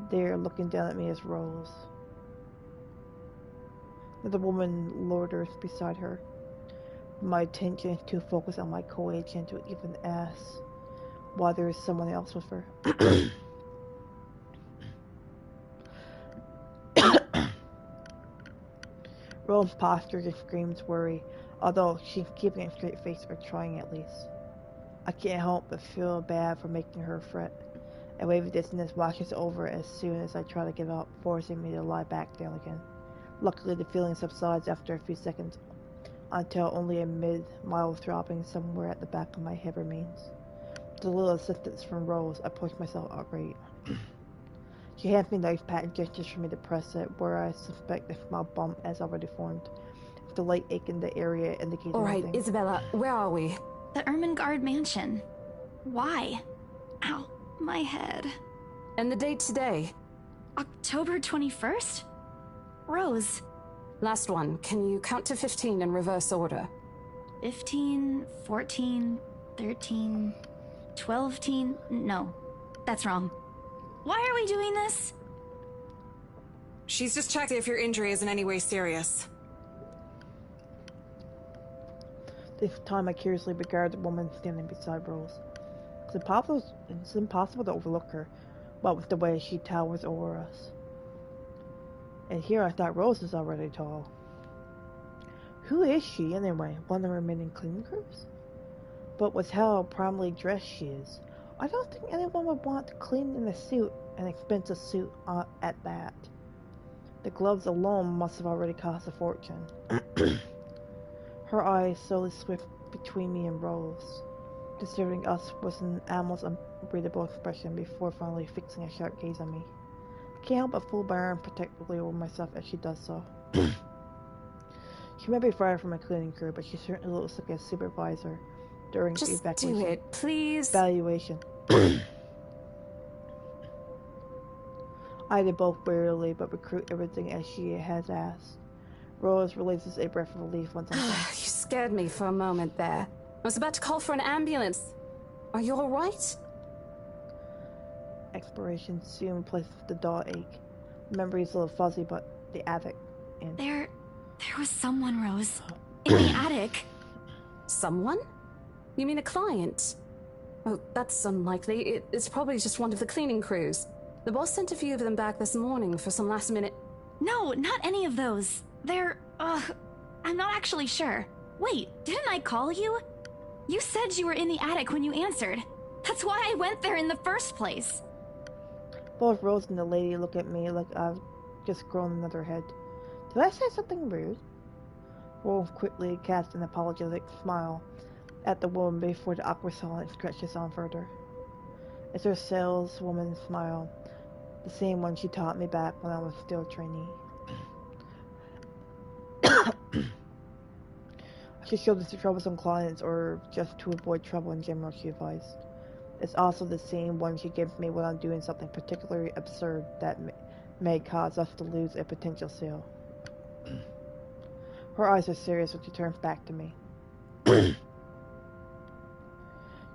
there looking down at me as Rose. The woman loiters beside her. My attention is too focused on my co-agent to even ask why there is someone else with her. Rose postures and screams worry, although she's keeping a straight face or trying at least. I can't help but feel bad for making her fret. A wave of dizziness washes over as soon as I try to get up, forcing me to lie back down again. Luckily, the feeling subsides after a few seconds, until only a mid-mild throbbing somewhere at the back of my head remains. With a little assistance from Rose, I push myself upright. She hands me knife pad and gestures for me to press it, where I suspect a small bump has already formed. The light ache in the area indicates Alright, nothing. Isabella, where are we? The Ermengarde mansion. Why? Ow, my head. And the date today? October 21st? Rose. Last one. Can you count to 15 in reverse order? 15, 14, 13, 12. No, that's wrong. Why are we doing this? She's just checking if your injury is in any way serious. This time I curiously regard the woman standing beside Rose. It's impossible to overlook her, what with the way she towers over us. And here I thought Rose was already tall. Who is she anyway? One of the remaining cleaning crews? But with how prominently dressed she is, I don't think anyone would want to clean in a suit, an expensive suit at that. The gloves alone must have already cost a fortune. Her eyes slowly swift between me and Rose, considering us with an almost unreadable expression before finally fixing a sharp gaze on me. I can't help but fool my arm protectively over myself as she does so. She may be fired from a cleaning crew, but she certainly looks like a supervisor during Just evacuation. do it, please. Evaluation. I did both wearily, but recruit everything as she has asked. Rose releases a breath of relief once I'm done. You scared me for a moment there. I was about to call for an ambulance. Are you alright? Expiration soon replaces the dull ache. Memory is a little fuzzy, but the attic and There was someone, Rose. In the attic. Someone? You mean a client? Oh, that's unlikely. It's probably just one of the cleaning crews. The boss sent a few of them back this morning for some last minute... No, not any of those. I'm not actually sure. Wait, didn't I call you? You said you were in the attic when you answered. That's why I went there in the first place. both Rose and the lady look at me like I've just grown another head. Did I say something rude? Rose quickly cast an apologetic smile at the woman before the awkward silence stretches on further. It's her saleswoman smile, the same one she taught me back when I was still a trainee. I should show this to troublesome clients or just to avoid trouble in general, she advised. It's also the same one she gives me when I'm doing something particularly absurd that may cause us to lose a potential sale. Her eyes are serious when she turns back to me.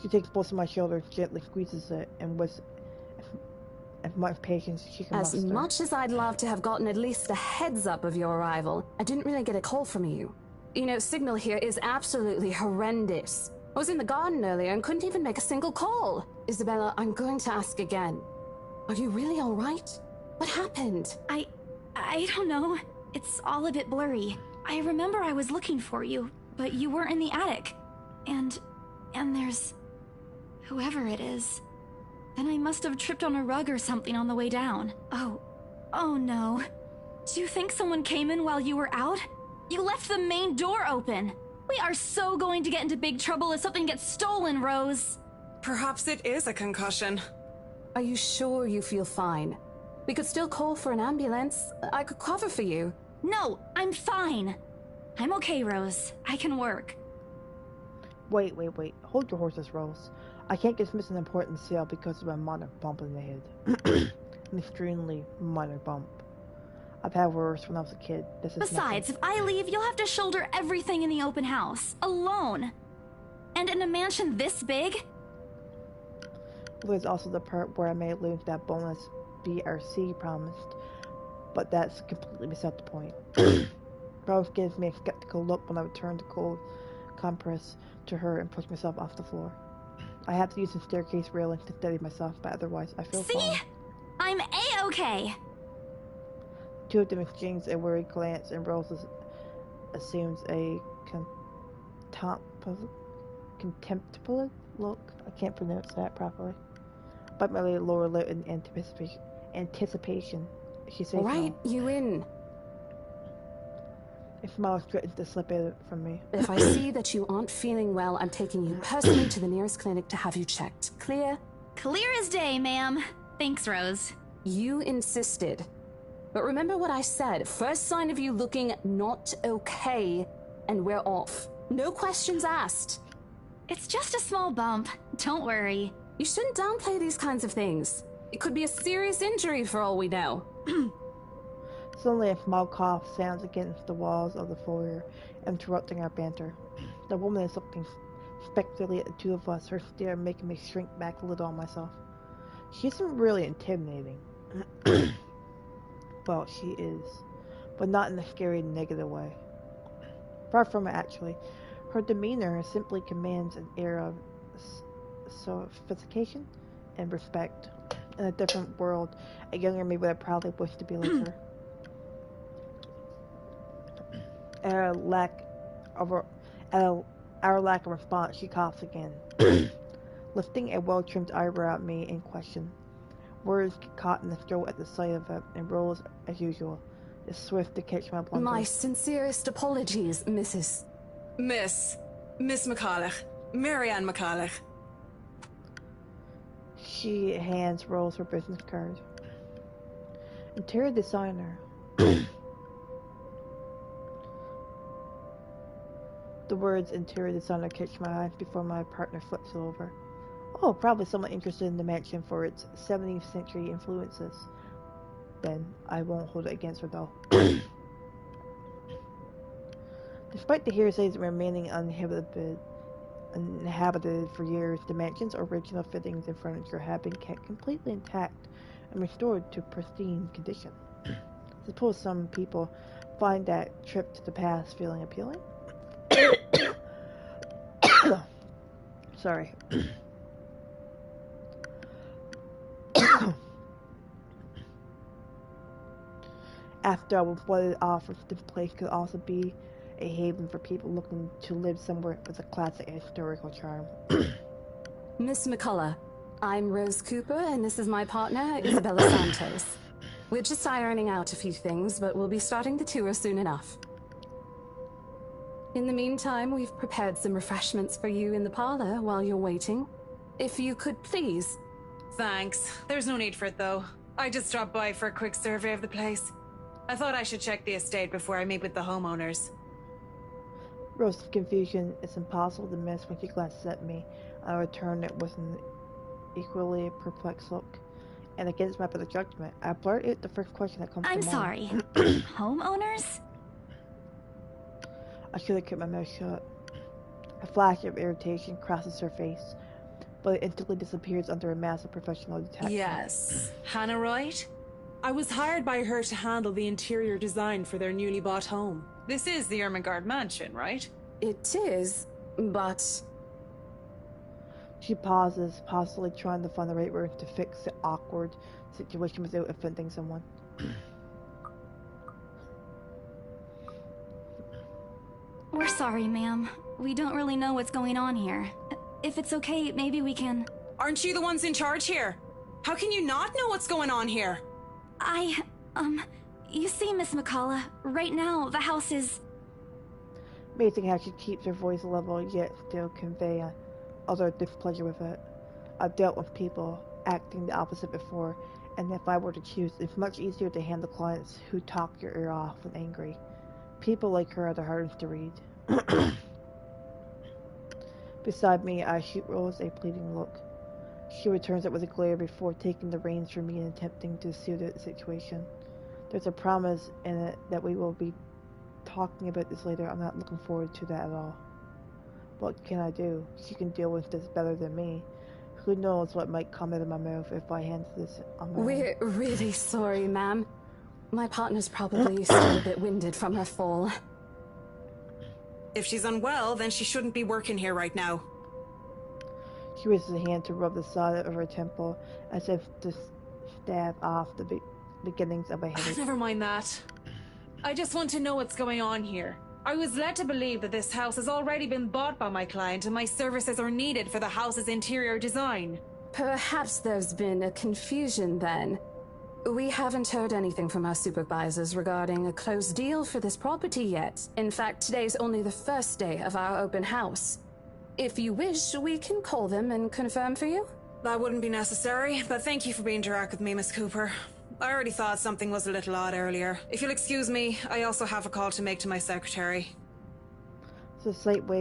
She takes both of my shoulders, gently squeezes it, and with as much patience as she can muster. As much as I'd love to have gotten at least a heads up of your arrival, I didn't really get a call from you. You know, signal here is absolutely horrendous. I was in the garden earlier and couldn't even make a single call. Isabella, I'm going to ask again. Are you really all right? What happened? I don't know. It's all a bit blurry. I remember I was looking for you, but you weren't in the attic. And there's... whoever it is. Then I must have tripped on a rug or something on the way down. Oh no. Do you think someone came in while you were out? You left the main door open. We are so going to get into big trouble if something gets stolen, Rose. Perhaps it is a concussion. Are you sure you feel fine? We could still call for an ambulance. I could cover for you. No, I'm fine. I'm okay, Rose. I can work. Wait. Hold your horses, Rose. I can't dismiss an important sale because of a minor bump in the head. An extremely minor bump. I've had worse when I was a kid. This is Besides, if I leave, you'll have to shoulder everything in the open house. Alone. And in a mansion this big? There's also the part where I may lose that bonus BRC promised, but that's completely beside the point. Rose gives me a skeptical look when I return the cold compress to her and push myself off the floor. I have to use the staircase railing to steady myself, but otherwise I feel See? fine. I'm A-okay. Two of them exchange a worried glance, and Rose assumes a contemptible look. I can't pronounce that properly. But my lower lip in anticipation. She says All right, no. you in. A smile threatens to slip out from me. If I see that you aren't feeling well, I'm taking you personally to the nearest clinic to have you checked. Clear? Clear as day, ma'am. Thanks, Rose. You insisted. But remember what I said. First sign of you looking not okay, and we're off. No questions asked. It's just a small bump. Don't worry. You shouldn't downplay these kinds of things. It could be a serious injury for all we know. Suddenly a small cough sounds against the walls of the foyer, interrupting our banter. The woman is looking spectrally at the two of us, her stare making me shrink back a little on myself. She isn't really intimidating. Well, she is, but not in a scary, negative way. Far from it, actually. Her demeanor simply commands an air of sophistication and respect. In a different world, a younger me would have probably wished to be like her. At our lack of response, she coughs again, lifting a well-trimmed eyebrow at me in question. Words get caught in the throat at the sight of it, and Rose, as usual, is swift to catch my blunder. My sincerest apologies, Mrs. Miss McCollough. Marianne McCollough. She hands Rose her business card. Interior designer. The words interior designer catch my eye before my partner flips it over. Oh, probably someone interested in the mansion for its 17th century influences. Then I won't hold it against her though. Despite the hearsays remaining uninhabited for years, the mansion's original fittings and furniture have been kept completely intact and restored to pristine condition. Suppose some people find that trip to the past feeling appealing? Sorry. After all, what it offers, this place could also be a haven for people looking to live somewhere with a classic historical charm. Miss McCollough, I'm Rose Cooper, and this is my partner, Isabella Santos. We're just ironing out a few things, but we'll be starting the tour soon enough. In the meantime, we've prepared some refreshments for you in the parlor while you're waiting. If you could please. Thanks. There's no need for it, though. I just dropped by for a quick survey of the place. I thought I should check the estate before I meet with the homeowners. Rose's confusion is impossible to miss when she glances at me. I return it with an equally perplexed look. And against my better judgment, I blurt out the first question that comes to mind. I'm sorry. Homeowners? I should have kept my mouth shut. A flash of irritation crosses her face, but it instantly disappears under a mass of professional detachment. Yes. Hannah Wright? I was hired by her to handle the interior design for their newly bought home. This is the Ermengarde mansion, right? It is, but... She pauses, possibly trying to find the right words to fix the awkward situation without offending someone. We're sorry, ma'am. We don't really know what's going on here. If it's okay, maybe we can... Aren't you the ones in charge here? How can you not know what's going on here? You see, Miss McCollough, right now, the house is... Amazing how she keeps her voice level, yet still convey utter displeasure with it. I've dealt with people acting the opposite before, and if I were to choose, it's much easier to handle clients who talk your ear off when angry. People like her are the hardest to read. Beside me, I shoot Rose a pleading look. She returns it with a glare before taking the reins from me and attempting to soothe the situation. There's a promise in it that we will be talking about this later. I'm not looking forward to that at all. What can I do? She can deal with this better than me. Who knows what might come out of my mouth if I hand this on my own. We're really sorry, ma'am. My partner's probably still a bit winded from her fall. If she's unwell, then she shouldn't be working here right now. She raises a hand to rub the side of her temple, as if to stave off the beginnings of a headache. Never mind that. I just want to know what's going on here. I was led to believe that this house has already been bought by my client and my services are needed for the house's interior design. Perhaps there's been a confusion then. We haven't heard anything from our supervisors regarding a closed deal for this property yet. In fact, today's only the first day of our open house. If you wish, we can call them and confirm for you. That wouldn't be necessary, but thank you for being direct with me, Miss Cooper. I already thought something was a little odd earlier. If you'll excuse me, I also have a call to make to my secretary. It's a slight way